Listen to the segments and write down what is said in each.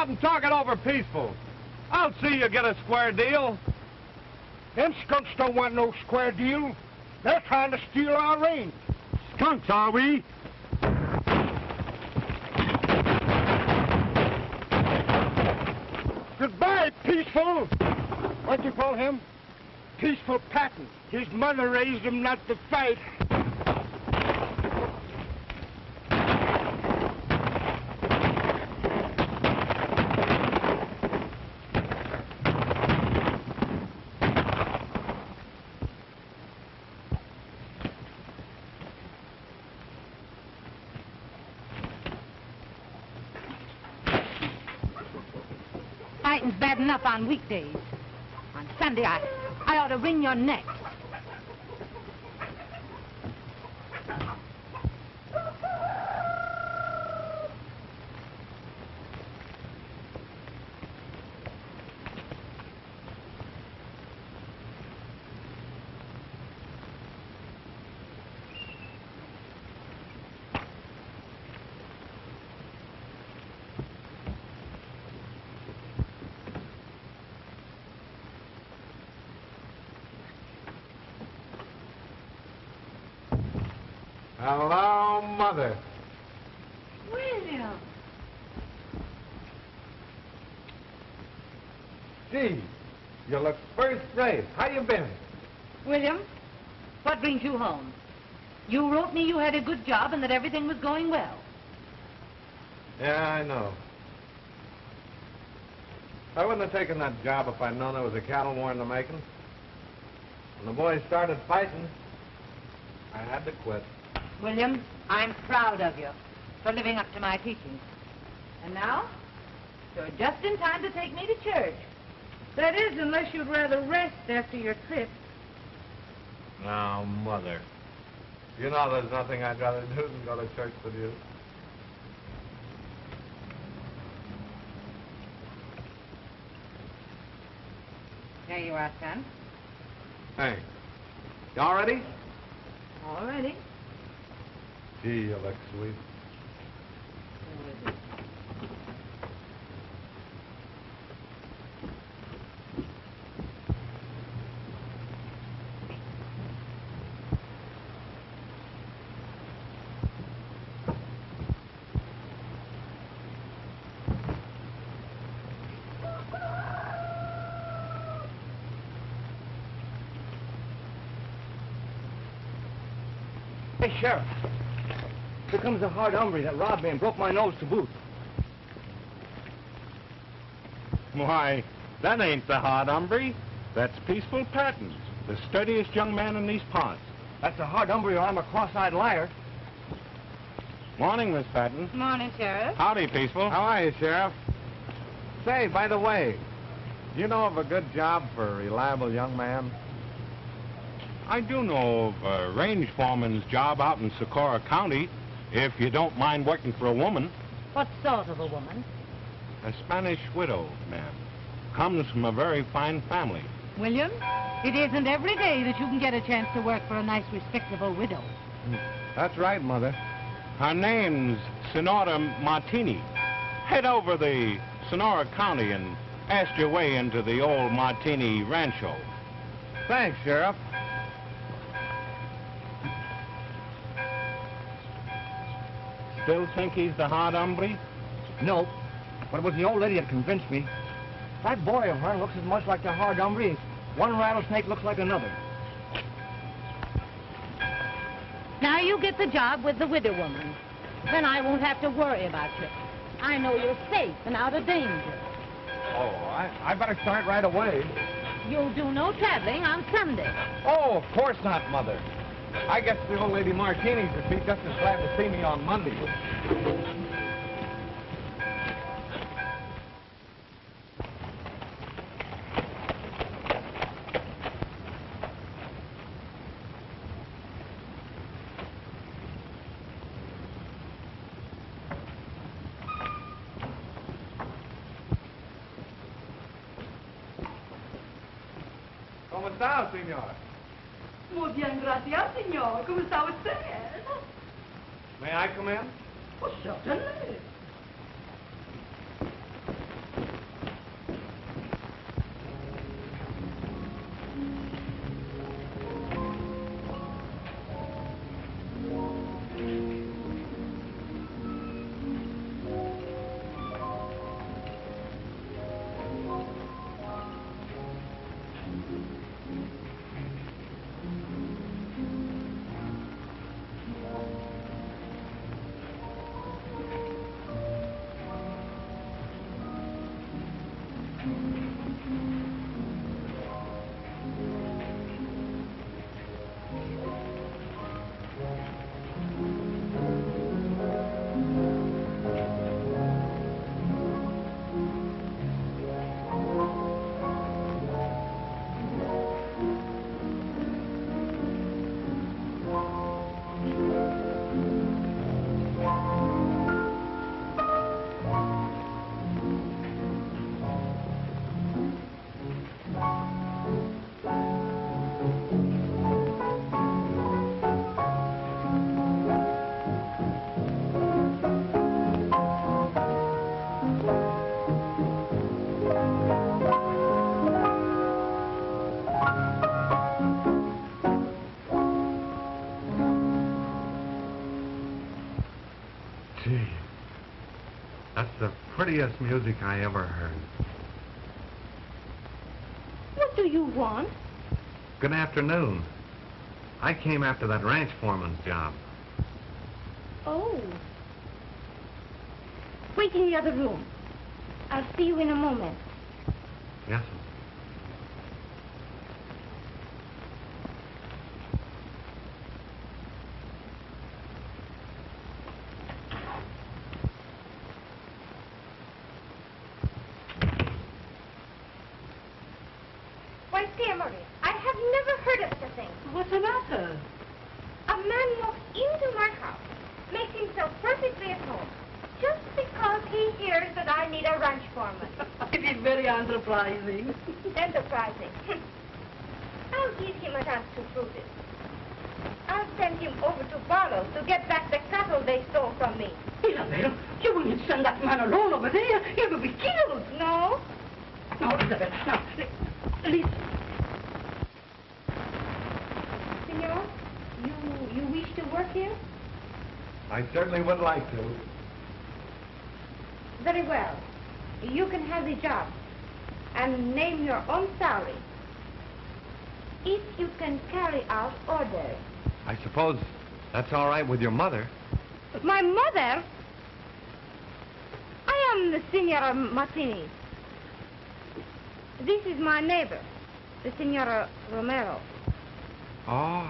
out and talk it over peaceful. I'll see you get a square deal. Them skunks don't want no square deal. They're trying to steal our range. Skunks, are we? Goodbye, Peaceful. What'd you call him? Peaceful Patton. His mother raised him not to fight. Fighting's bad enough on weekdays. On Sunday, I ought to wring your neck. Hello, Mother. William. Gee, you look first rate. How you been? William, what brings you home? You wrote me you had a good job and that everything was going well. Yeah, I know. I wouldn't have taken that job if I'd known there was a cattle war in the making. When the boys started fighting, I had to quit. William, I'm proud of you for living up to my teachings. And now, you're just in time to take me to church. That is, unless you'd rather rest after your trip. Now, Mother, you know there's nothing I'd rather do than go to church with you. There you are, son. Hey, you all ready? All ready. Gee, you look sweet. Hey, Sheriff. Here comes the hard hombre that robbed me and broke my nose to boot. Why, that ain't the hard hombre. That's Peaceful Patton, the sturdiest young man in these parts. That's a hard hombre or I'm a cross-eyed liar. Morning, Miss Patton. Morning, Sheriff. Howdy, Peaceful. How are you, Sheriff? Say, by the way, do you know of a good job for a reliable young man? I do know of a range foreman's job out in Socorro County, if you don't mind working for a woman. What sort of a woman? A Spanish widow, ma'am. Comes from a very fine family. William, it isn't every day that you can get a chance to work for a nice, respectable widow. That's right, Mother. Her name's Sonora Martini. Head over the Sonora County and ask your way into the old Martini Rancho. Thanks, Sheriff. Still think he's the hard hombre? No, but it was the old lady that convinced me. That boy of hers looks as much like the hard hombre as one rattlesnake looks like another. Now you get the job with the widow woman. Then I won't have to worry about you. I know you're safe and out of danger. Oh, I better start right away. You'll do no traveling on Sunday. Oh, of course not, Mother. I guess the old lady Martini's would be just as glad to see me on Monday. ¿Cómo está, señora? Muy bien, gracias, señor. ¿Cómo está usted? May I come in? Oh, certainly. Gee, that's the prettiest music I ever heard. What do you want? Good afternoon. I came after that ranch foreman's job. Oh. Wait in the other room. I'll see you in a moment. Yes, sir. Why, dear Maria, I have never heard of such a thing. What's the matter? A man walks into my house, makes himself perfectly at home, just because he hears that I need a ranch foreman. It is very enterprising. Enterprising. I'll give him a chance to prove it. I'll send him over to Barlow to get back the cattle they stole from me. Isabel, you wouldn't send that man alone over there. He will be killed. No? No, Isabel, now, listen. Senor, you wish to work here? I certainly would like to. Very well. You can have the job and name your own salary. If you can carry out orders. I suppose that's all right with your mother. My mother? I am the Signora Martini. This is my neighbor, the Signora Romero. Oh.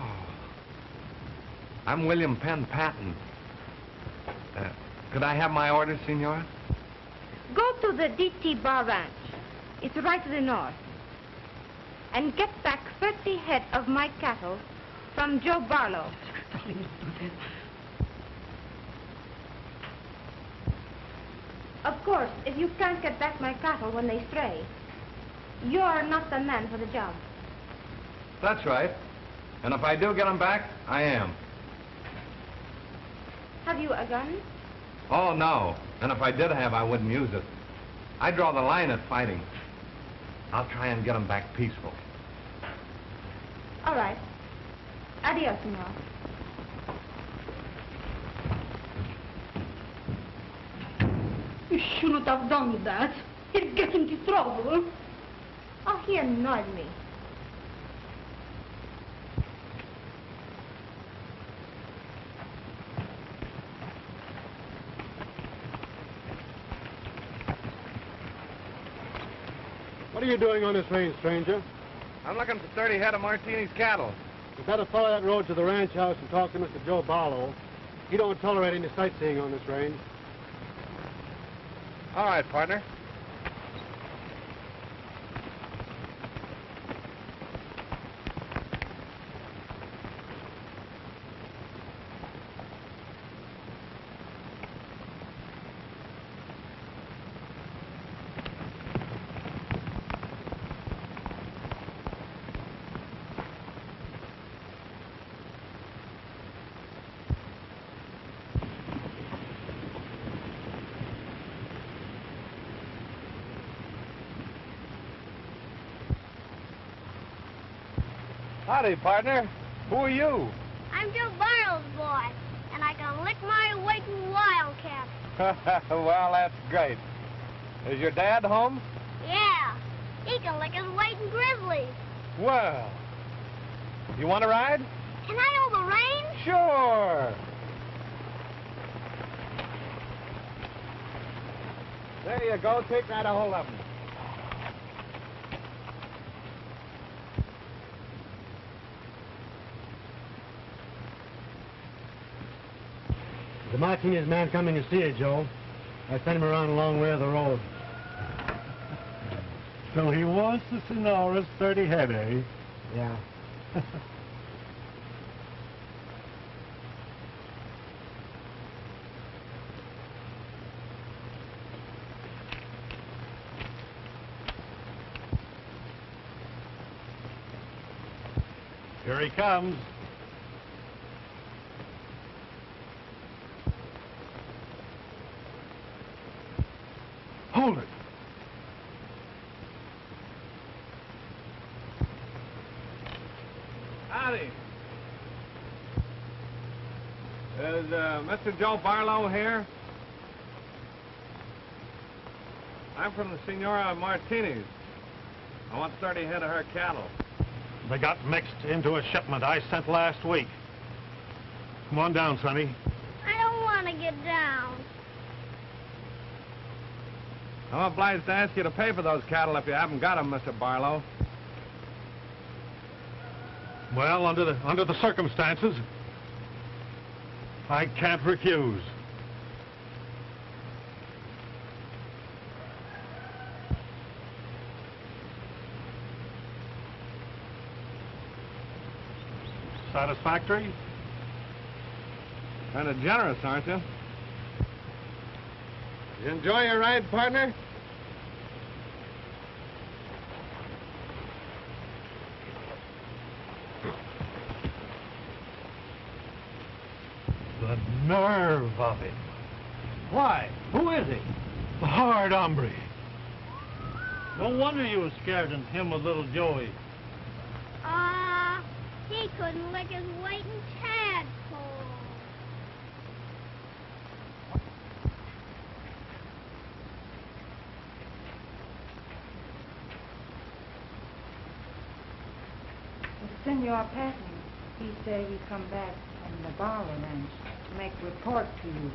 I'm William Penn Patton. Could I have my orders, Senora? Go to the DT Bar Ranch. It's right to the north. And get back 30 head of my cattle from Joe Barlow. Of course, if you can't get back my cattle when they stray, you're not the man for the job. That's right. And if I do get them back, I am. Have you a gun? Oh, no. And if I did have, I wouldn't use it. I draw the line at fighting. I'll try and get them back peaceful. All right. Adios, senor. You shouldn't have done that. He'd get into trouble. Oh, he annoyed me. What are you doing on this range, stranger? I'm looking for 30 head of Martini's cattle. You better follow that road to the ranch house and talk to Mr. Joe Barlow. He don't tolerate any sightseeing on this range. All right, partner. Howdy, partner. Who are you? I'm Joe Barlow's boy, and I can lick my weight in wildcat. Well, that's great. Is your dad home? Yeah, he can lick his weight in grizzlies. Well, you want to ride? Can I hold the reins? Sure. There you go. Take right a hold of him. The Martinez man coming to see you, Joe. I sent him around a long way of the road. So he wants the Sonora's 30 head, eh? Yeah. Here he comes. Hold it. Howdy. Is Mr. Joe Barlow here? I'm from the Senora Martini's. I want 30 head of her cattle. They got mixed into a shipment I sent last week. Come on down, Sonny. I don't want to get down. I'm obliged to ask you to pay for those cattle if you haven't got them, Mr. Barlow. Well, under the circumstances, I can't refuse. Satisfactory? Kind of generous, aren't you? You enjoy your ride, partner? The nerve of him. Why? Who is he? The hard hombre. No wonder you were scared and him with little Joey. He couldn't lick his weight in tadpole. The senor passed me. He said he'd come back from the Barlow ranch to make report to you.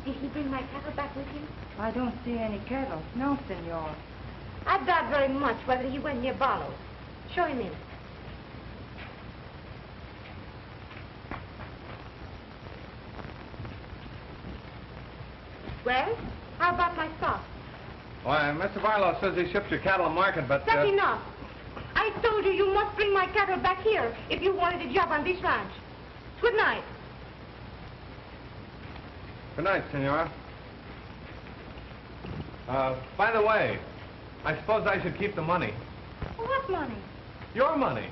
Did he bring my cattle back with him? I don't see any cattle. No, senor. I doubt very much whether he went near Barlow. Show him in. Well, how about my stock? Why, Mr. Barlow says he shipped your cattle to market, but... That's enough. I told you you must bring my cattle back here if you wanted a job on this ranch. Good night. Good night, senora. By the way, I suppose I should keep the money. What money? Your money.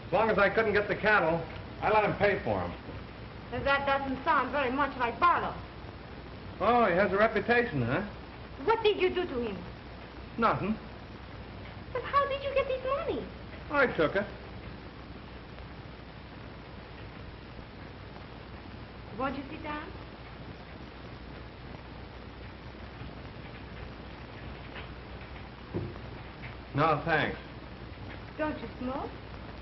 As long as I couldn't get the cattle, I let him pay for them. That doesn't sound very much like Barlow. Oh, he has a reputation, huh? What did you do to him? Nothing. But how did you get this money? I took it. Won't you sit down? No, thanks. Don't you smoke?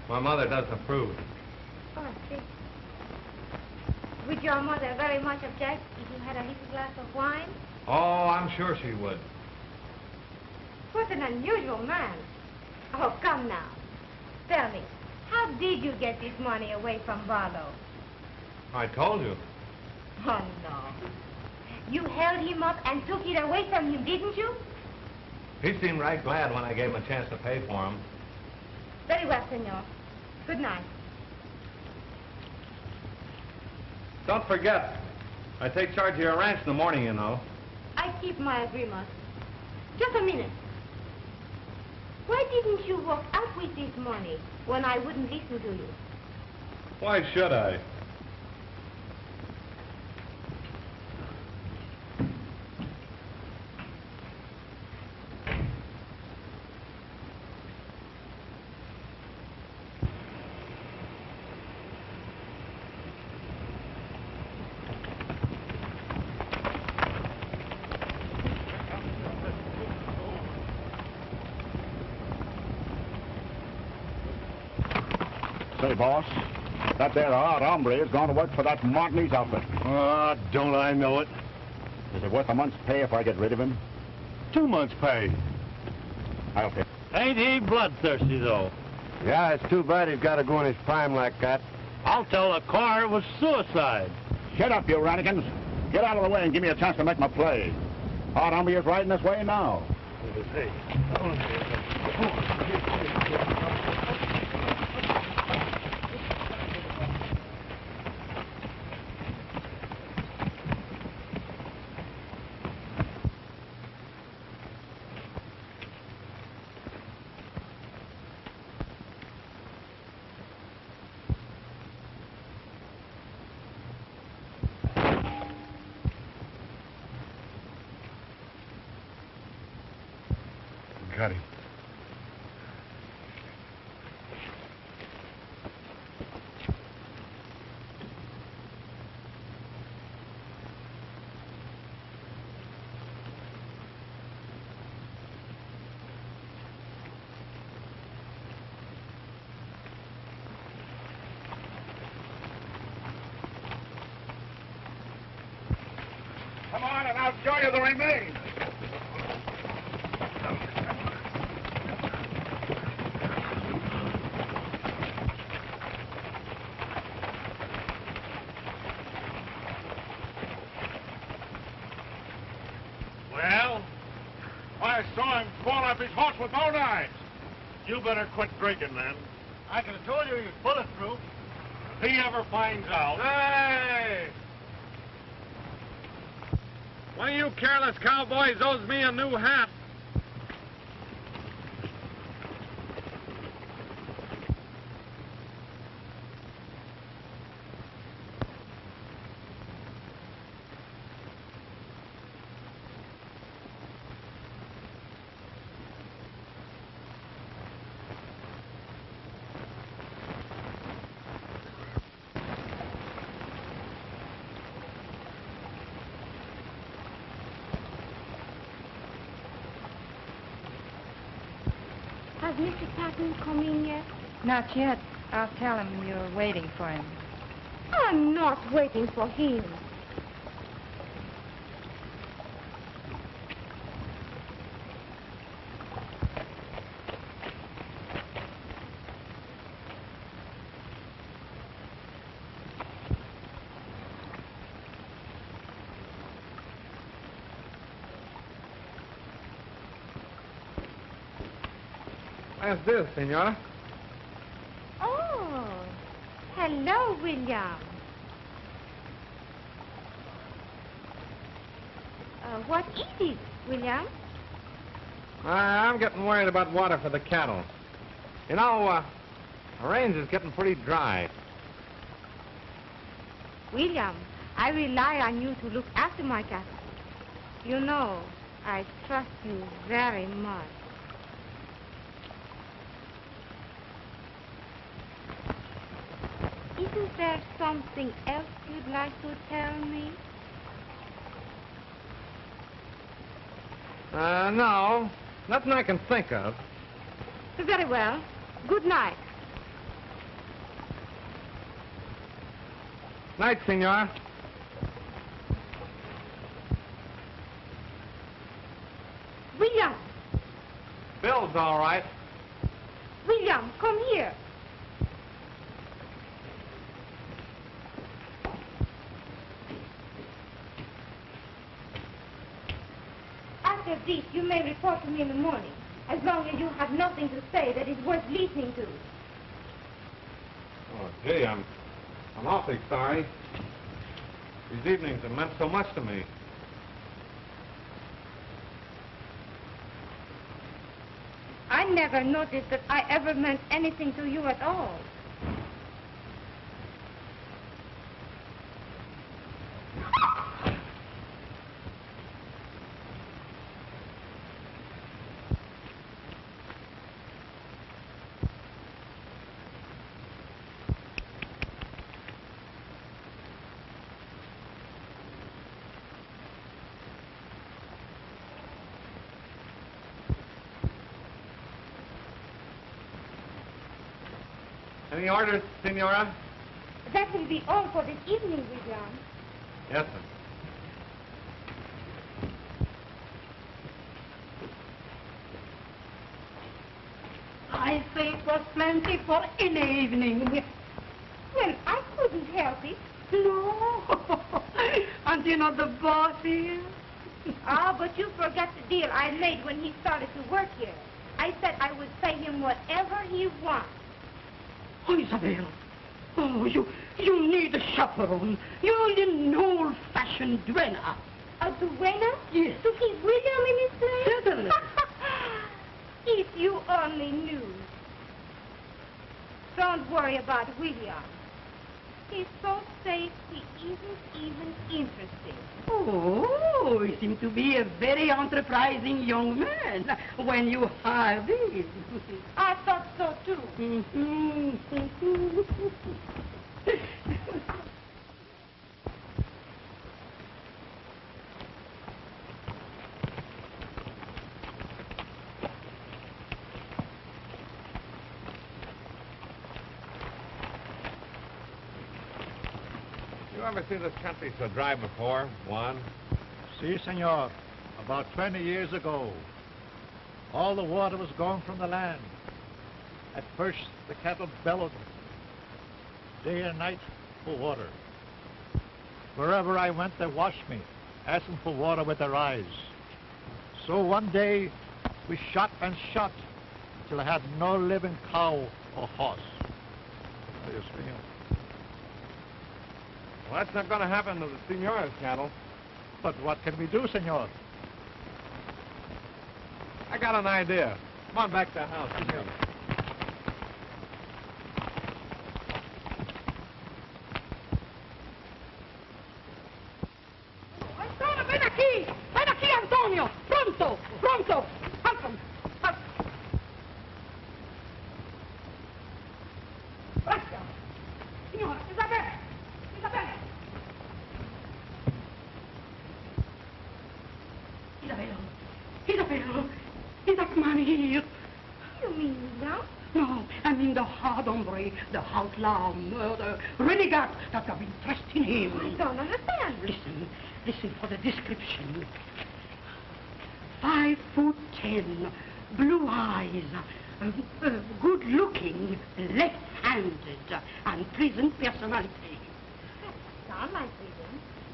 My mother doesn't approve. Oh, I see. Would your mother very much object if you had a little glass of wine? Oh, I'm sure she would. What an unusual man. Oh, come now. Tell me, how did you get this money away from Barlow? I told you. Oh, no. You held him up and took it away from him, didn't you? He seemed right glad when I gave him a chance to pay for him. Very well, senor. Good night. Don't forget, I take charge of your ranch in the morning, you know. I keep my agreement. Just a minute. Why didn't you walk out with this money when I wouldn't listen to you? Why should I? Say, boss, that there hard hombre is going to work for that Martinez outfit. Ah, don't I know it? Is it worth a month's pay if I get rid of him? 2 months' pay. I'll pay. Ain't he bloodthirsty, though? Yeah, it's too bad he's got to go in his prime like that. I'll tell the coroner it was suicide. Shut up, you ranikins. Get out of the way and give me a chance to make my play. Hard hombre is riding this way now. Got him. Come on, and I'll show you the remains. Well, I saw him fall off his horse with both eyes. You better quit drinking, then. I could have told you he was bulletproof. If he ever finds out... Hey! One of you careless cowboys owes me a new hat. Has Mr. Patton come in yet? Not yet. I'll tell him you're waiting for him. I'm not waiting for him. What's this, Senora? Oh, hello, William. What is it, William? I'm getting worried about water for the cattle. You know, the range is getting pretty dry. William, I rely on you to look after my cattle. You know, I trust you very much. Isn't there something else you'd like to tell me? No. Nothing I can think of. Very well. Good night. Night, Senora. William! Bill's all right. William, come here. After this, you may report to me in the morning, as long as you have nothing to say that is worth listening to. Oh, gee, I'm awfully sorry. These evenings have meant so much to me. I never noticed that I ever meant anything to you at all. Any orders, Senora? That will be all for this evening, William. Yes, sir. I say it was plenty for any evening. Well, I couldn't help it. No. And you know the boss here? Ah, but you forgot the deal I made when he started to work here. I said I would pay him whatever he wants. Oh, Isabel. Oh, you need a chaperone. You need an old-fashioned duenna. A duenna? Yes. To keep William in his place? Certainly. If you only knew. Don't worry about William. He's so safe, he isn't even interested. Oh, he seems to be a very enterprising young man when you hired him. I thought so, too. You ever see this country so dry before? One. Si, senor. About 20 years ago, all the water was gone from the land. At first, the cattle bellowed day and night for water. Wherever I went, they watched me, asking for water with their eyes. So one day, we shot and shot till I had no living cow or horse. Dios mío. Well, that's not going to happen to the Senora's cattle. But what can we do, senor? I got an idea. Come on back to the house. Antonio, ven aquí! Ven aquí, Antonio! Pronto! Pronto! Anton! Gracias! Signora, Isabella! Isabella! Isabella! Isabella! Is that man here? You mean now? No, I mean the hard hombre, the outlaw, murder, renegade that have interest in him. I don't understand. Listen for the description. 5'10", blue eyes, good looking, left-handed, and pleasant personality. Sound like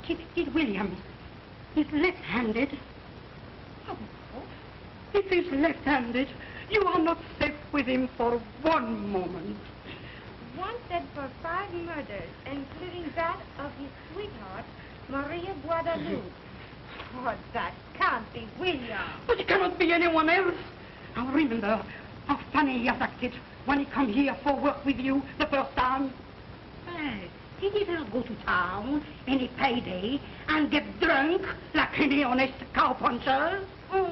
reading. Kid Williams is left-handed. Oh, if he's left-handed, you are not safe with him for one moment. Wanted for 5 murders, including that of his sweetheart, Maria Guadalupe. Oh, that can't be William. But it cannot be anyone else. Now remember how funny he has acted when he come here for work with you the first time. Hey, did he ever go to town any payday and get drunk like any honest cowpuncher? Oh,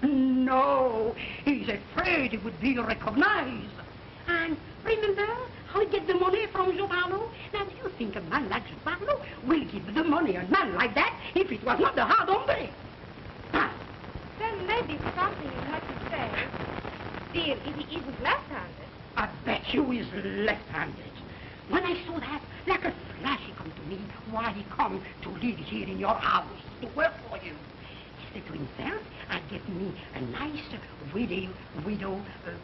no. He's afraid he would be recognized. And remember how he get the money from Giovanni? Now, do you think a man like Giovanni will give the money a man like that if it was not the hard hombre? Ah. There may be something in what you say. Still, if he isn't left-handed. I bet you he's left-handed. When I saw that, like a flash he come to me while he come to live here in your house to work for you. He said to himself, I get me a nice widow,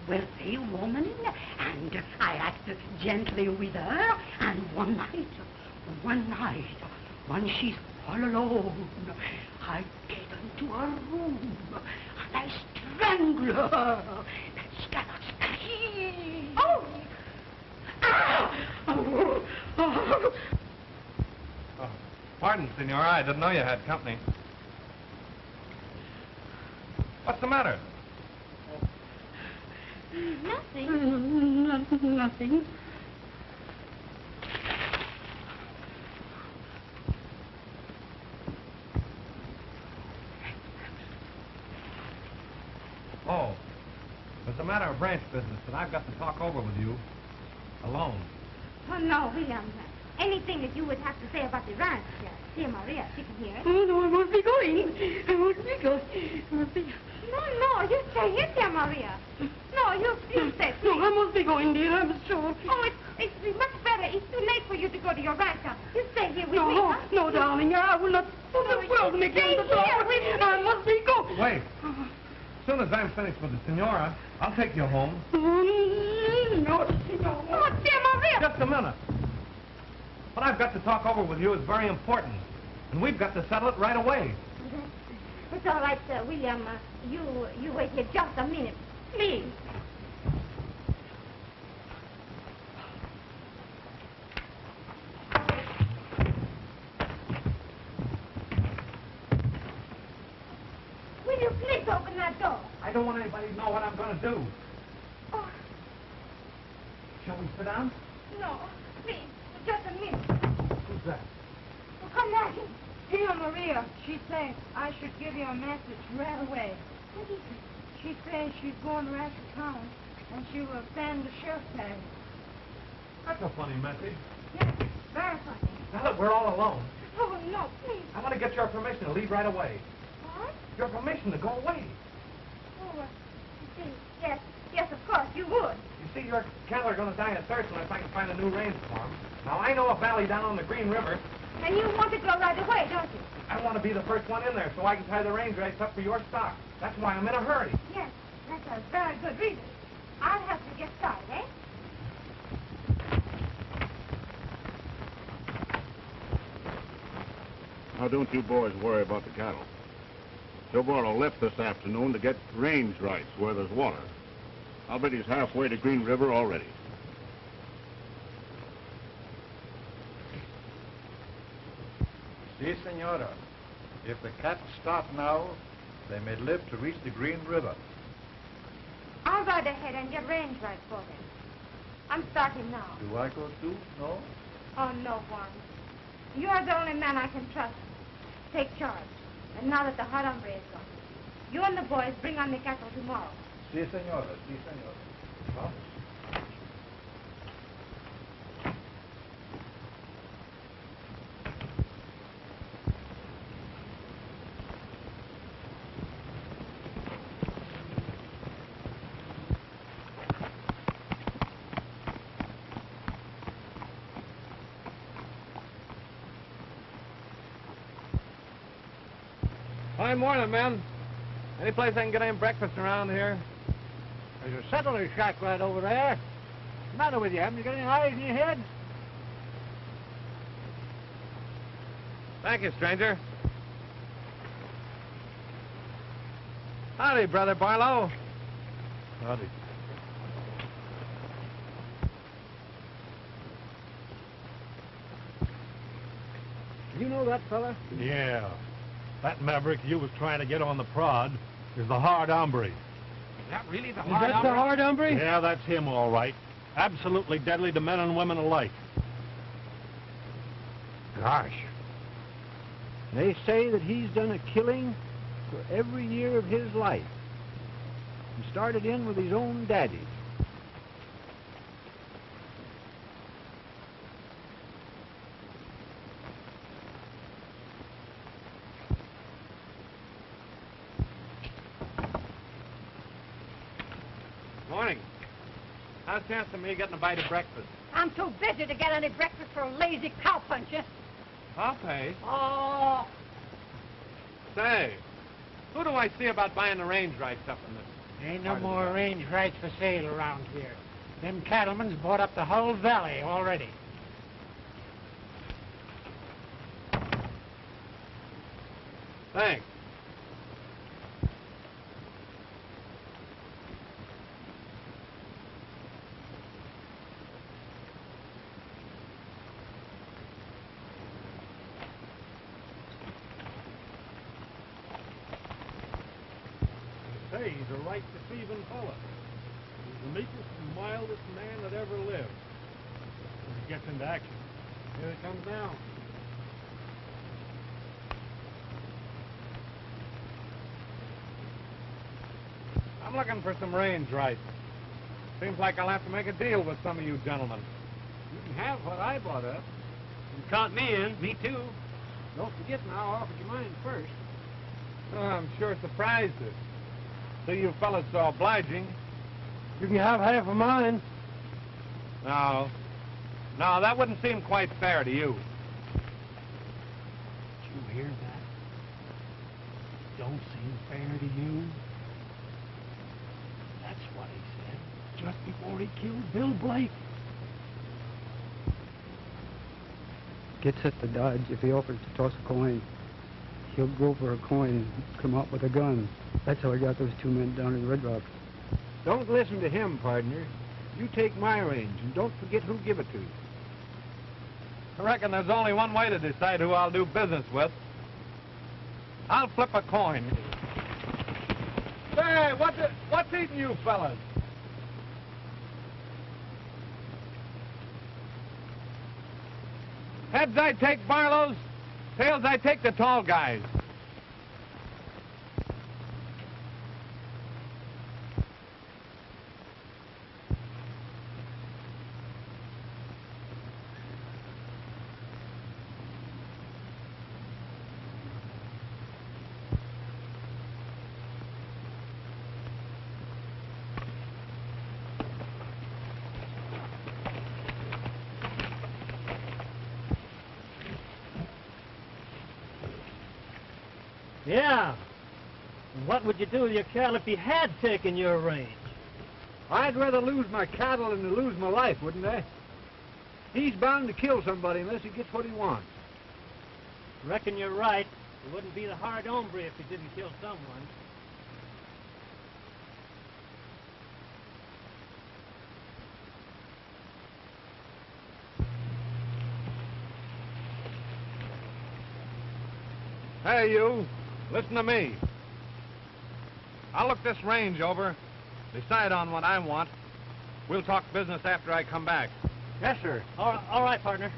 wealthy woman, and I act gently with her, and one night, when she's all alone, I get into her room, and I strangle her, that she cannot scream. Oh! Oh, pardon, Senora. I didn't know you had company. What's the matter? Nothing. Nothing. Oh, it's a matter of ranch business that I've got to talk over with you alone. Oh, no, William. Anything that you would have to say about the ranch, dear Maria, she can hear. Oh, no, I must be going. I must be... No, you stay here, dear Maria. No, you stay. No, I must be going, dear, I'm sure. Oh, it's much better. It's too late for you to go to your ranch now. You stay here with me, huh? No, darling, I will not put the world make stay the door. here with me. I must be going. Wait. As soon as I'm finished with the Senora, I'll take you home. No, senor. Oh, dear Maria. Just a minute. What I've got to talk over with you is very important, and we've got to settle it right away. It's all right, William. You wait here just a minute, please. Will you please open that door? I don't want anybody to know what I'm going to do. Oh, Shall we sit down? no, please, just a minute. Who's that? Oh, come back. Dear Maria, she said I should give you a message right away. What is it? She says she's going to Rancho Town, and she will send the sheriff's tag. That's a funny message. Yes, very funny. Now that we're all alone, Oh, no, please. I want to get your permission to leave right away. What? Your permission to go away. Oh, yes, of course, you would. You see, your cattle are going to die of thirst unless I can find a new range for them. Now, I know a valley down on the Green River And you want to go right away, don't you? I want to be the first one in there so I can tie the range race up for your stock. That's why I'm in a hurry. Yes, that's a very good reason. I'll help you get started, eh? Now, don't you boys worry about the cattle. Silvero left this afternoon to get range rights where there's water. I'll bet he's halfway to Green River already. Si, senora. If the cattle stop now, they may live to reach the Green River. I'll ride ahead and get range right for them. I'm starting now. Do I go too? No? Oh, no, Juan. You are the only man I can trust. Take charge. And now that the hot hombre is gone, you and the boys bring on the cattle tomorrow. Si, senora. Si, senora. Promise. Fine morning, men. Any place I can get any breakfast around here? There's a settler's shack right over there. What's the matter with you? Haven't you got any eyes in your head? Thank you, stranger. Howdy, Brother Barlow. Howdy. You know that fella? Yeah. That maverick you was trying to get on the prod is the hard hombre. Is that really the Is hard that hombre? the hard hombre? Yeah, that's him, all right. Absolutely deadly to men and women alike. Gosh. They say that he's done a killing for every year of his life. He started in with his own daddy. Morning. How's the chance of me getting a bite of breakfast? I'm too busy to get any breakfast for a lazy cowpuncher. I'll pay. Oh, Say, who do I see about buying the range rights up in this? Ain't no part of the more valley? range rights for sale around here. Them cattlemen's bought up the whole valley already. Thanks. Say, he's a right deceiving fella. He's the meekest and mildest man that ever lived. When he gets into action. Here it comes now. I'm looking for some range rights. Seems like I'll have to make a deal with some of you gentlemen. You can have what I bought up. You caught me in. Me too. Don't forget now, I offered you mine first. Oh, I'm sure surprised at it. See you fellas so obliging. You can have half of mine. No. No, that wouldn't seem quite fair to you. Did you hear that? Don't seem fair to you? That's what he said just before he killed Bill Blake. Gets at the Dodge if he offers to toss a coin. He'll go for a coin and come out with a gun. That's how I got those two men down in Red Rock. Don't listen to him, partner. You take my range, and don't forget who give it to you. I reckon there's only one way to decide who I'll do business with. I'll flip a coin. Say, what's eating you fellas? Heads I take Barlow's, tails I take the tall guys. Yeah. And what would you do with your cattle if he had taken your range? I'd rather lose my cattle than to lose my life, wouldn't I? He's bound to kill somebody unless he gets what he wants. Reckon you're right. He wouldn't be the hard hombre if he didn't kill someone. Hey, you. Listen to me. I'll look this range over, decide on what I want. We'll talk business after I come back. Yes, sir. All right, partner.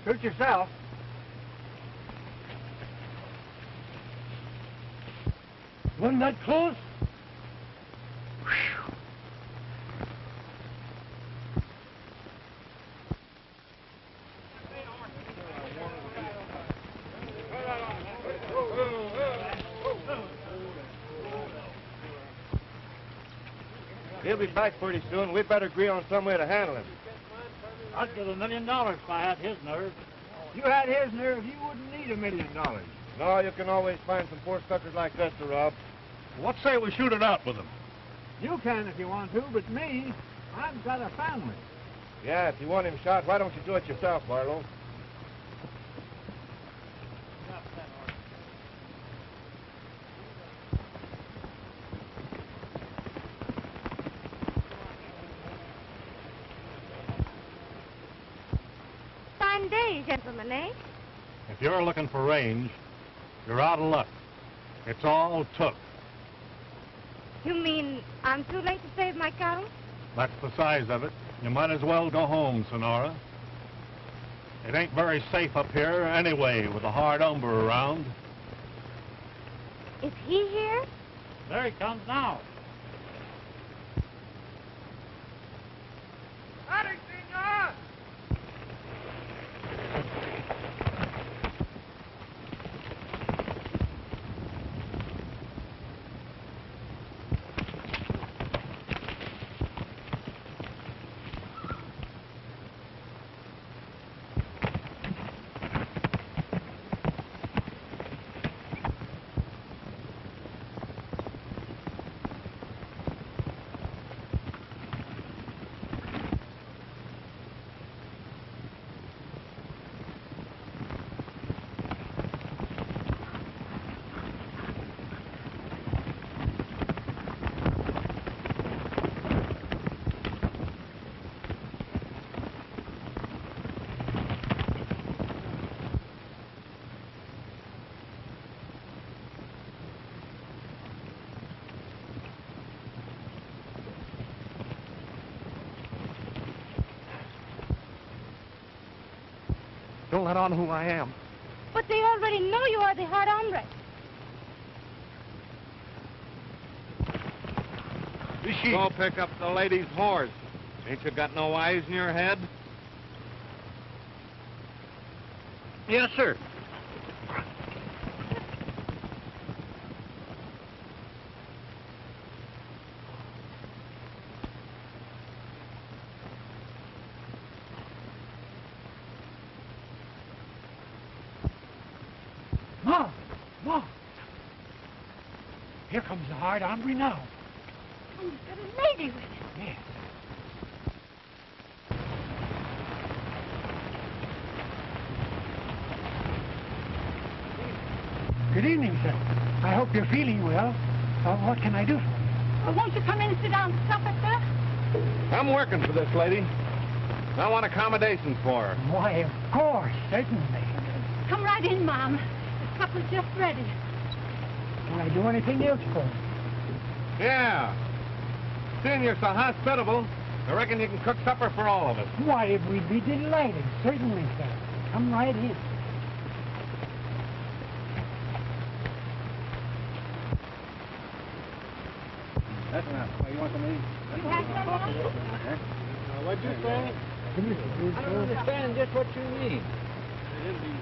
Suit yourself. Wasn't that close? He'll be back pretty soon. We'd better agree on some way to handle him. I'd give $1 million if I had his nerve. If you had his nerve, you wouldn't need $1 million. No, you can always find some poor suckers like us to rob. What say we shoot it out with him? You can if you want to, but me, I've got a family. Yeah, if you want him shot, why don't you do it yourself, Barlow? Fine day, gentlemen, eh? If you're looking for range, you're out of luck. It's all took. You mean I'm too late to save my cattle? That's the size of it. You might as well go home, Sonora. It ain't very safe up here anyway with a hard hombre around. Is he here? There he comes now. Howdy, senor! Don't let on who I am. But they already know you are the hard hombre. Go pick up the lady's horse. Ain't you got no eyes in your head? Yes, sir. Ma! Here comes the hard hombre now. And he's got a lady with him. Yes. Good evening, sir. I hope you're feeling well. What can I do for you? Won't you come in and sit down to supper, sir? I'm working for this lady. I want accommodations for her. Why, of course, certainly. Come right in, Mom. The supper's just ready. Can I do anything else for you? Yeah. Seeing you're so hospitable, I reckon you can cook supper for all of us. Why, we'd be delighted. Certainly, sir. Come right in. That's enough. You want some of these? You have some, Mom? What'd you say? I don't understand just what you mean.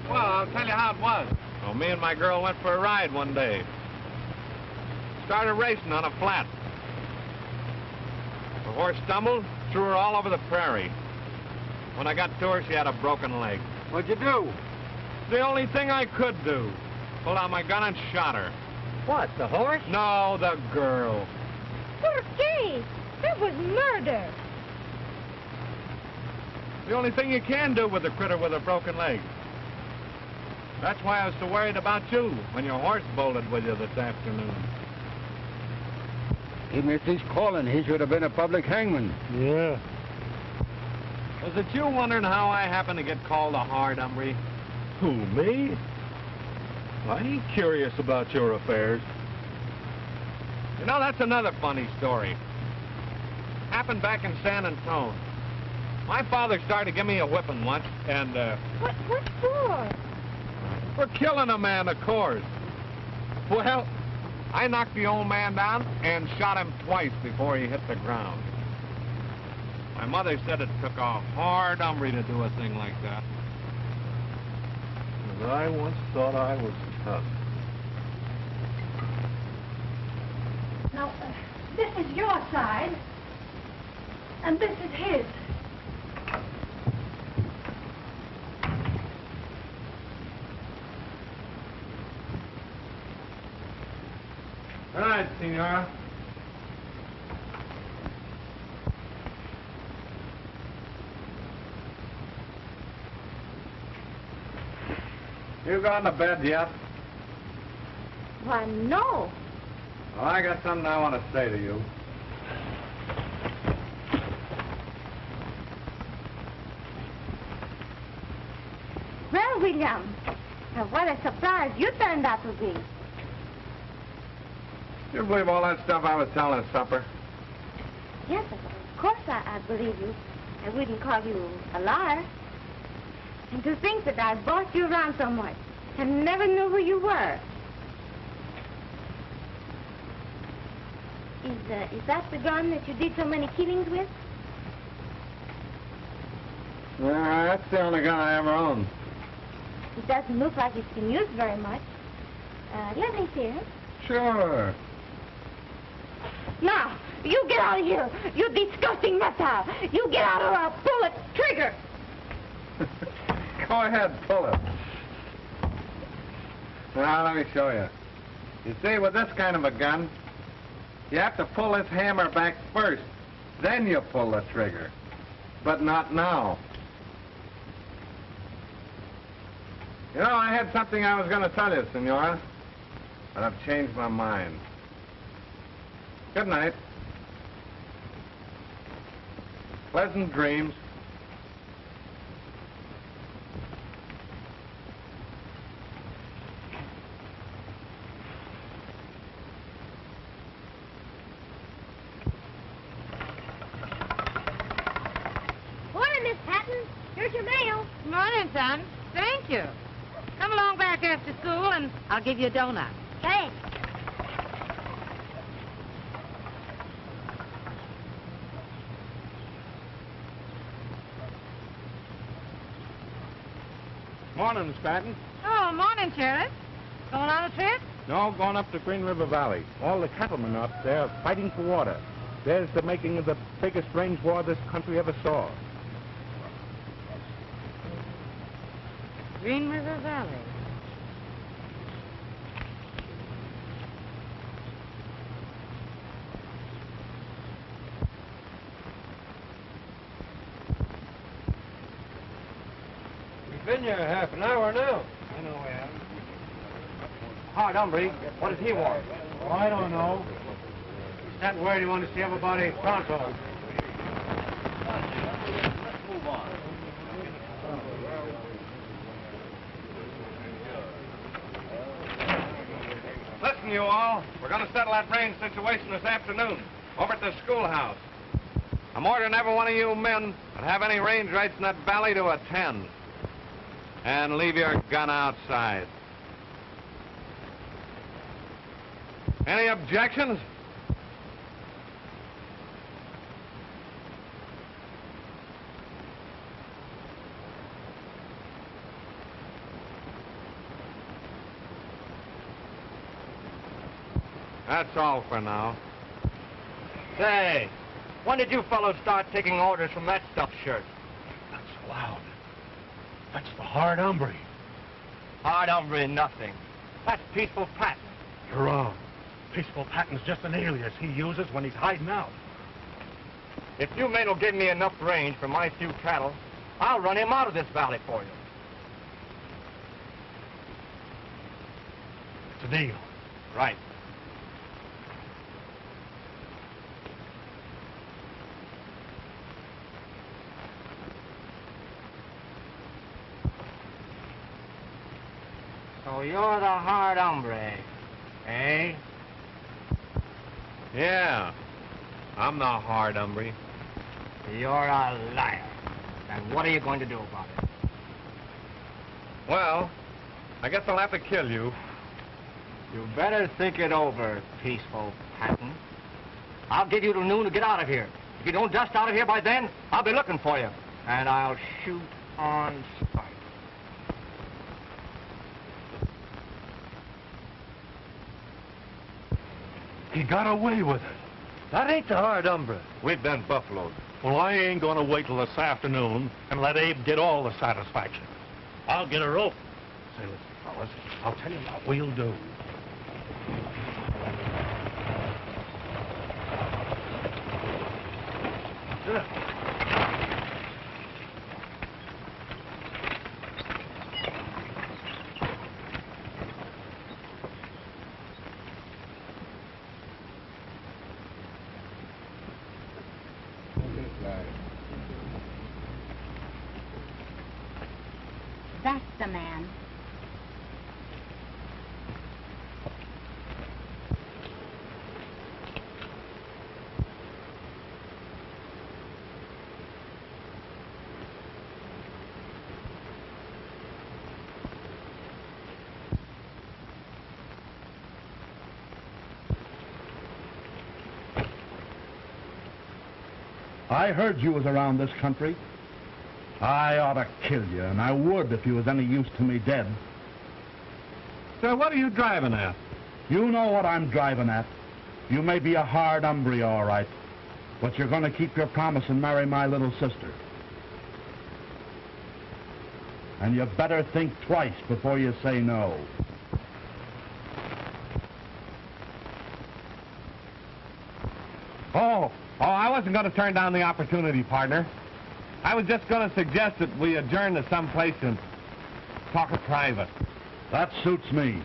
Well, I'll tell you how it was. Well, me and my girl went for a ride one day. Started racing on a flat. The horse stumbled, threw her all over the prairie. When I got to her, she had a broken leg. What'd you do? The only thing I could do. pulled out my gun and shot her. What, the horse? No, the girl. Por qué? That was murder. The only thing you can do with a critter with a broken leg. That's why I was so worried about you when your horse bolted with you this afternoon. He missed his calling. He should have been a public hangman. Yeah. Was it you wondering how I happened to get called a hard hombre? Who, me? I ain't curious about your affairs. You know, that's another funny story. Happened back in San Antone. My father started to give me a whipping once, and, What for? for killing a man, of course. Well, I knocked the old man down and shot him twice before he hit the ground. My mother said it took a hard hombre to do a thing like that. And I once thought I was tough. Now, this is your side, and this is his. All right, Senora. You gone to bed yet? Why, no. Well, I got something I want to say to you. Well, William, what a surprise you turned out to be. You believe all that stuff I was telling at supper? Yes, of course I believe you. I wouldn't call you a liar. And to think that I bossed you around so much and never knew who you were. Is that the gun that you did so many killings with? Yeah, that's the only gun I ever owned. It doesn't look like it's been used very much. Let me see it. Sure. Now, you get out of here, you disgusting reptile. You get out or I'll pull the trigger. Go ahead, pull it. Now, let me show you. You see, with this kind of a gun, you have to pull this hammer back first. Then you pull the trigger. But not now. You know, I had something I was going to tell you, Senora. But I've changed my mind. Good night. Pleasant dreams. Morning, Miss Patton. Here's your mail. Morning, son. Thank you. Come along back after school, and I'll give you a donut. Thanks. Morning, Miss Patton. Oh, morning, Sheriff. Going on a trip? No, going up to Green River Valley. All the cattlemen up there are fighting for water. There's the making of the biggest range war this country ever saw. Green River Valley. We've been here half an hour now. I know we have. Hard hombre. What does he want? Oh, I don't know. He's not worried he wants to see everybody pronto. Let's move on. Listen, you all. We're going to settle that range situation this afternoon over at the schoolhouse. I'm ordering every one of you men that have any range rights in that valley to attend. And leave your gun outside. Any objections? That's all for now. Say, when did you fellows start taking orders from that stuffed shirt? That's loud. That's the hard hombre. Hard hombre, nothing. That's Peaceful Pat. You're wrong. Peaceful Patton's just an alias he uses when he's hiding out. If you men will give me enough range for my few cattle, I'll run him out of this valley for you. It's a deal. Right. So you're the hard hombre, eh? Yeah, I'm the hard hombre. You're a liar. And what are you going to do about it? Well, I guess I'll have to kill you. You better think it over, Peaceful Patton. I'll give you till noon to get out of here. If you don't dust out of here by then, I'll be looking for you. And I'll shoot on sight. He got away with it. That ain't the hard hombre. We've been buffaloed. Well, I ain't gonna wait till this afternoon and let Abe get all the satisfaction. I'll get a rope. Say, listen, fellas, I'll tell you what we'll do. That's the man. I heard you was around this country. I ought to kill you, and I would if you was any use to me dead. Sir, what are you driving at? You know what I'm driving at. You may be a hard hombre, all right, but you're going to keep your promise and marry my little sister. And you better think twice before you say no. Oh, I wasn't going to turn down the opportunity, partner. I was just going to suggest that we adjourn to some place and talk in private. That suits me.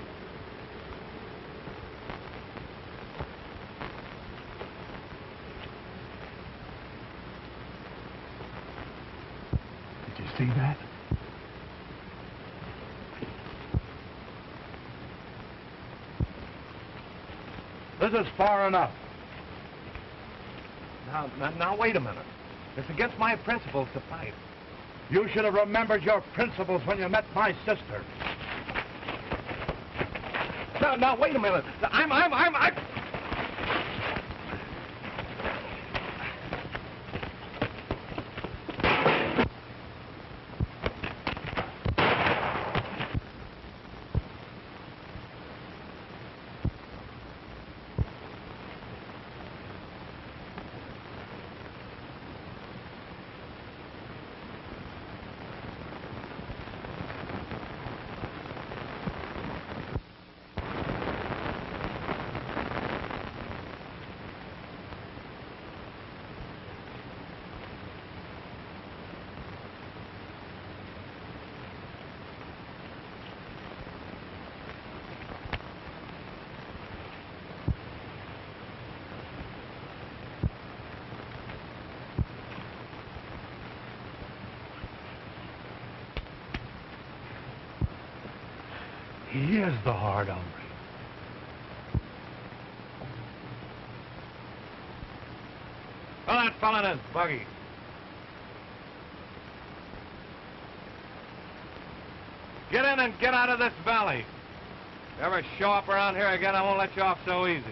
Did you see that? This is far enough. Now, wait a minute. It's against my principles to fight. You should have remembered your principles when you met my sister. Now, wait a minute. I'm... He is the hard hombre. Throw that fella in his buggy. Get in and get out of this valley. If you ever show up around here again, I won't let you off so easy.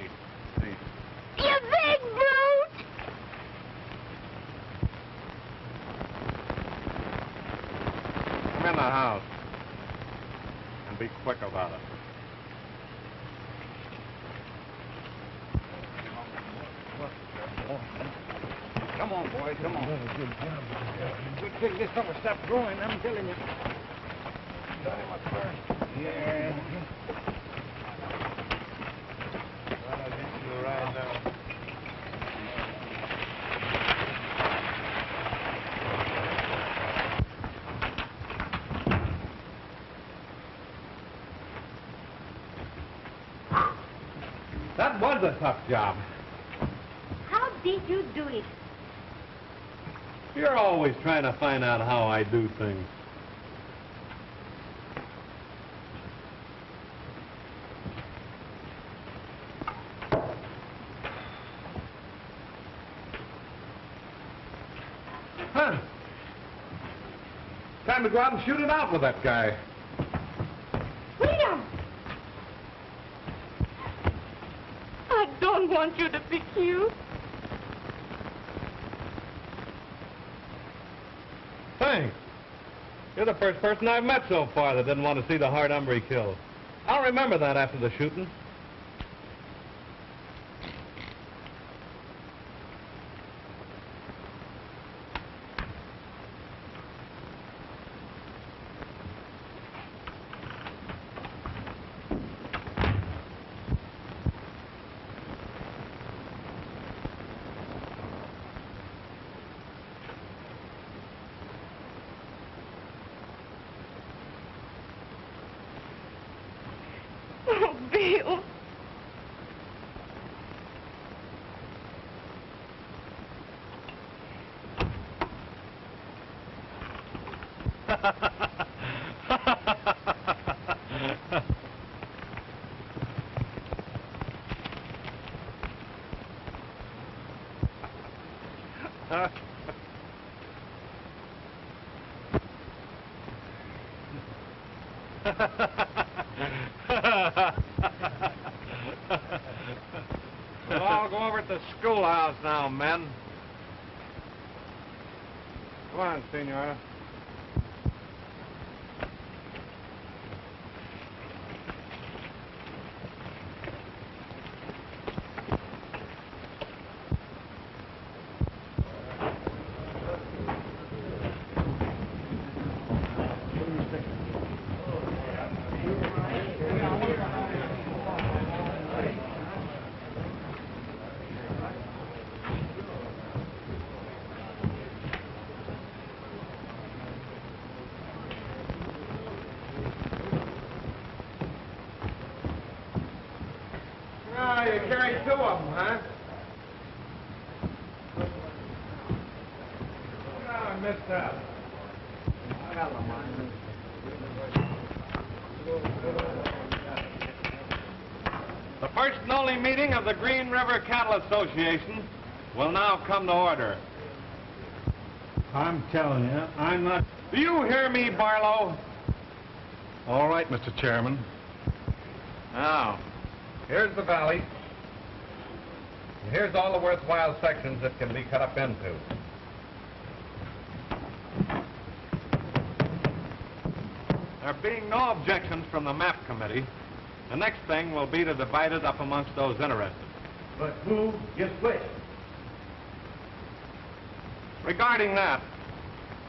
You big brute! Come in the house. And be quick about it. Come on, boys, come on. Good thing this summer stopped growing, I'm telling you. Got him up first. Yeah. That was a tough job. How did you do it? You're always trying to find out how I do things. Huh. Time to go out and shoot it out with that guy. Freedom! I don't want you to be killed. Thanks. You're the first person I've met so far that didn't want to see the hard hombre killed. I'll remember that after the shooting. Oh, Bill. We'll all go over to the schoolhouse now, men. Come on, Senora. Oh, you carried two of them, huh? Oh, I missed that. I got the mine. The first and only meeting of the Green River Cattle Association will now come to order. I'm telling you, I'm not... Do you hear me, Barlow? All right, Mr. Chairman. Now, here's the valley. And here's all the worthwhile sections it can be cut up into. There being no objections from the map committee, the next thing will be to divide it up amongst those interested. But who gets which? Regarding that,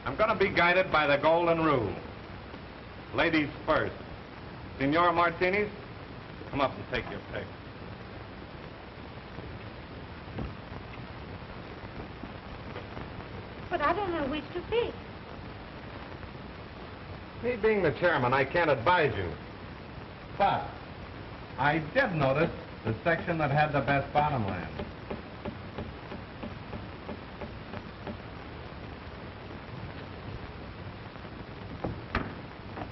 I'm going to be guided by the golden rule. Ladies first. Senor Martinez, come up and take your pick. But I don't know which to pick. Me being the chairman, I can't advise you. But I did notice the section that had the best bottomland.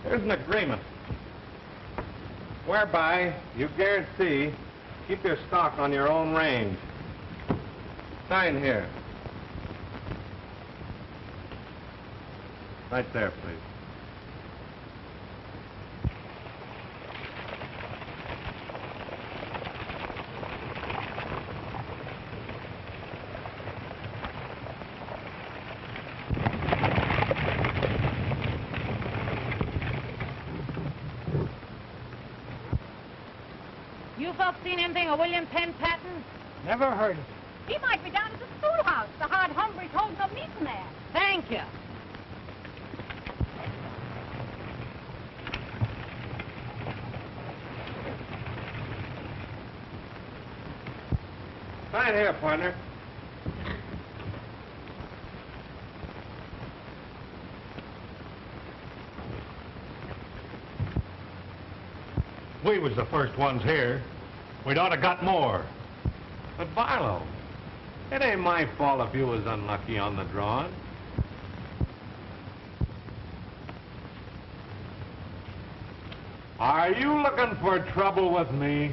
There's an agreement whereby you guarantee keep your stock on your own range. Sign here. Right there, please. You folks seen anything of William Penn Patton? Never heard of it. He might be down at the schoolhouse. The hard hombre told him to meet him there. Thank you. Sign here, partner. We was the first ones here. We'd ought to got more. But Barlow, it ain't my fault if you was unlucky on the drawing. Are you looking for trouble with me?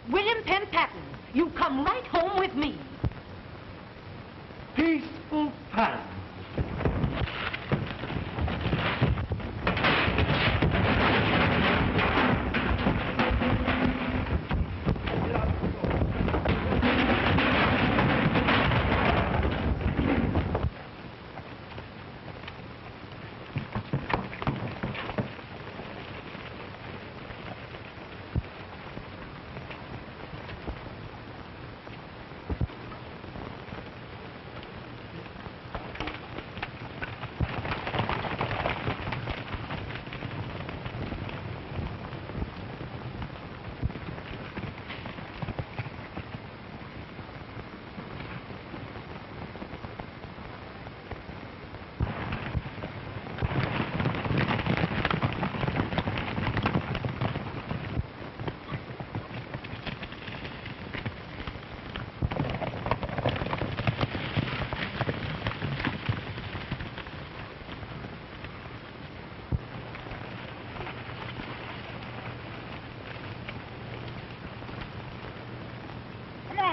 William Penn Patton, you come right home with me. Peaceful Patton.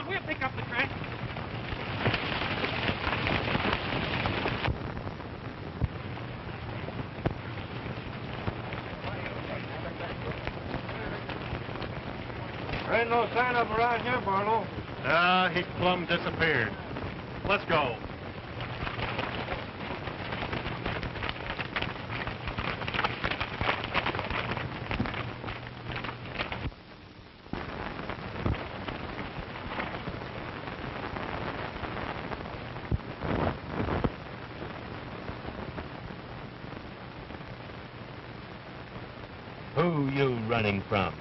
We'll pick up the track. There ain't no sign of him around here, Barlow. He plumb disappeared. Let's go. Who you running from?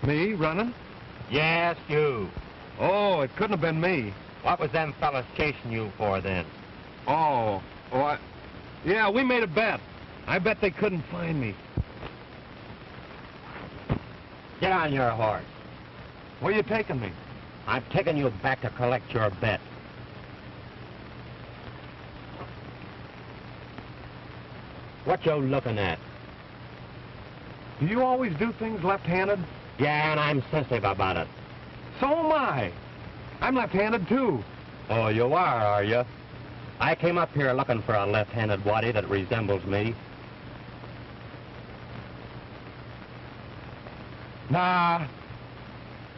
Me running? Yes, you. Oh, it couldn't have been me. What was them fellas chasing you for then? Yeah, we made a bet. I bet they couldn't find me. Get on your horse. Where you taking me? I'm taking you back to collect your bet. What you looking at? Do you always do things left-handed? Yeah, and I'm sensitive about it. So am I. I'm left-handed, too. Oh, you are you? I came up here looking for a left-handed waddy that resembles me. Nah,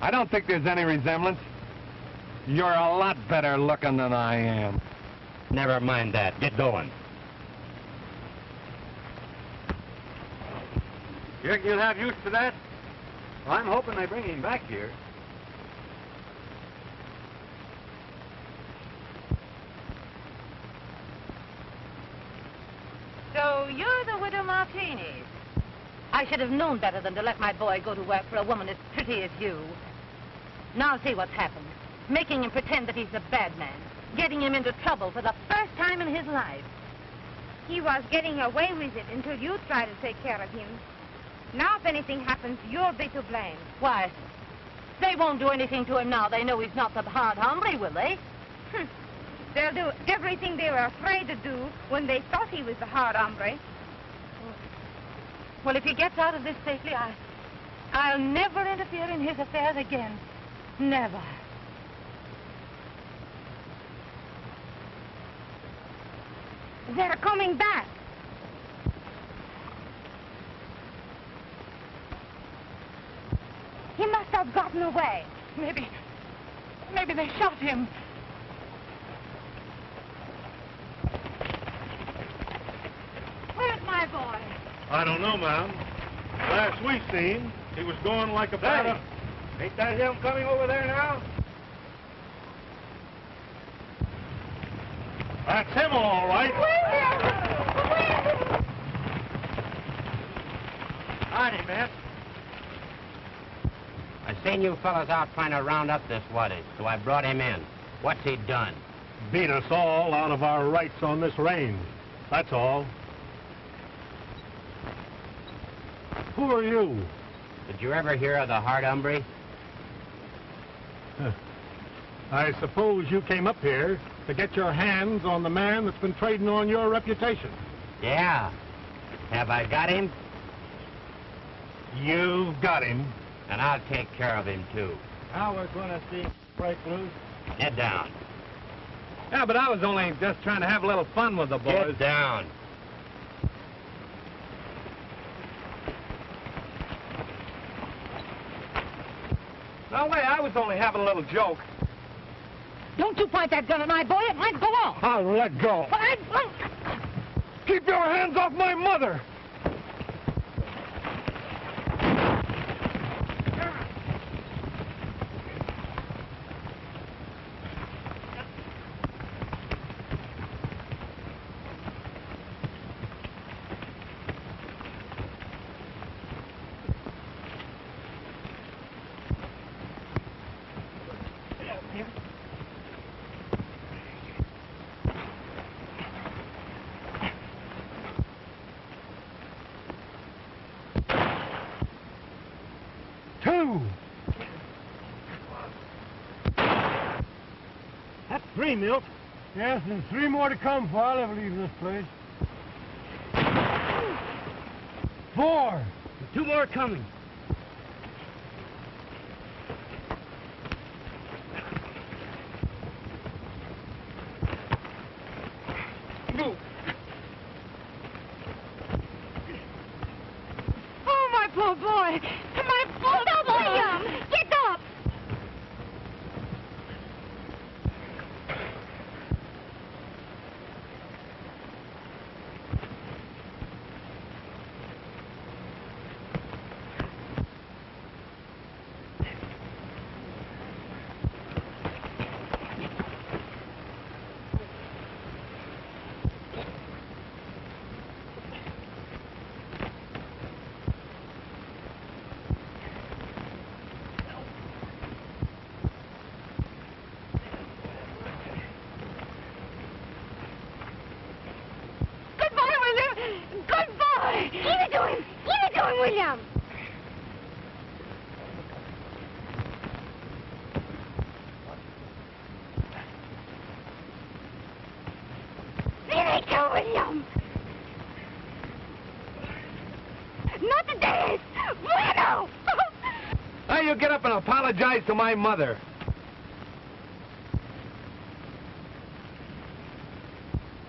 I don't think there's any resemblance. You're a lot better looking than I am. Never mind that. Get going. You reckon you'll have use for that? Well, I'm hoping they bring him back here. So you're the widow Martini. I should have known better than to let my boy go to work for a woman as pretty as you. Now see what's happened. Making him pretend that he's a bad man. Getting him into trouble for the first time in his life. He was getting away with it until you tried to take care of him. Now if anything happens, you'll be to blame. Why, they won't do anything to him now. They know he's not the hard hombre, will they? They'll do everything they were afraid to do when they thought he was the hard hombre. Well, if he gets out of this safely, I'll never interfere in his affairs again. Never. They're coming back. He must have gotten away. Maybe they shot him. Where's my boy? I don't know, ma'am. Last we seen, he was going like a bat. Ain't that him coming over there now? That's him, all right. Howdy, miss. I seen you fellas out trying to round up this waddy, so I brought him in. What's he done? Beat us all out of our rights on this range. That's all. Who are you? Did you ever hear of the hard hombre? I suppose you came up here to get your hands on the man that's been trading on your reputation. Yeah. Have I got him? You've got him. And I'll take care of him, too. Now we're going to see break loose. Get down. Yeah, but I was only just trying to have a little fun with the boys. Get down. No way, I was only having a little joke. Don't you point that gun at my boy. It might go off. I'll let go. Keep your hands off my mother! That's 3, Milt. Yes, and 3 more to come before I'll ever leave this place. 4. And 2 more coming. Oh, my poor boy. My poor boy. William, get up. William. There they go, William. Not the days. Bueno. Now you get up and apologize to my mother.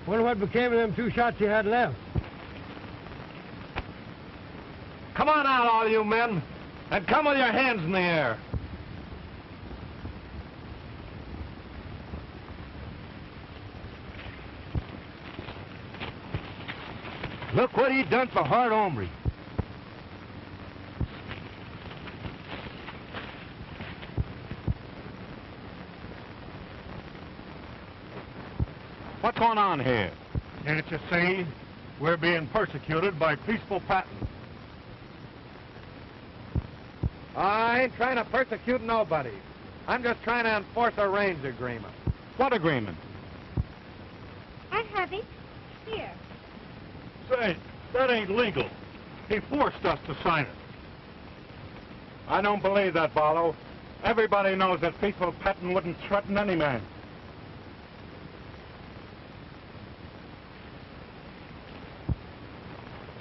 Wonder what became of them 2 shots you had left. Come on out, all you men, and come with your hands in the air. Look what he done for hard hombre. What's going on here? Can't you see? We're being persecuted by peaceful Patton. I ain't trying to persecute nobody. I'm just trying to enforce a range agreement. What agreement? I have it. Here. Say, that ain't legal. He forced us to sign it. I don't believe that, Barlow. Everybody knows that Peaceful Patton wouldn't threaten any man.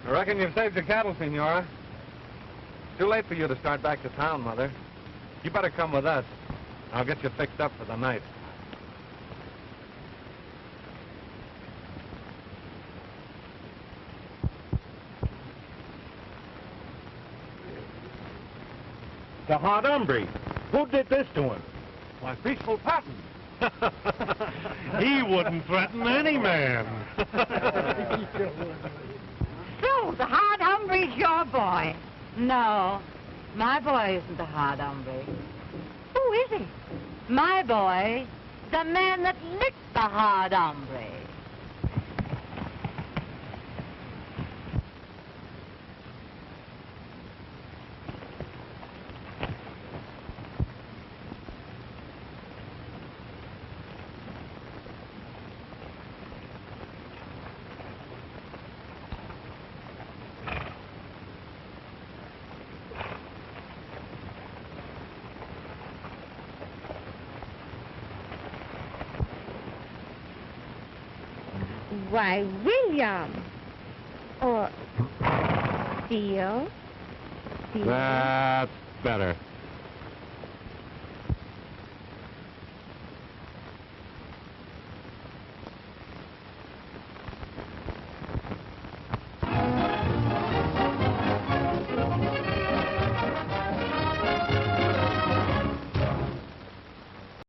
I reckon you've saved your cattle, Senora. Too late for you to start back to town, Mother. You better come with us. I'll get you fixed up for the night. The hard hombre. Who did this to him? Why, Peaceful Patton. He wouldn't threaten any man. So, the hard hombre's your boy. No, my boy isn't the hard hombre. Who is he? My boy, the man that licked the hard hombre. Why, William. Or Theo. That's better.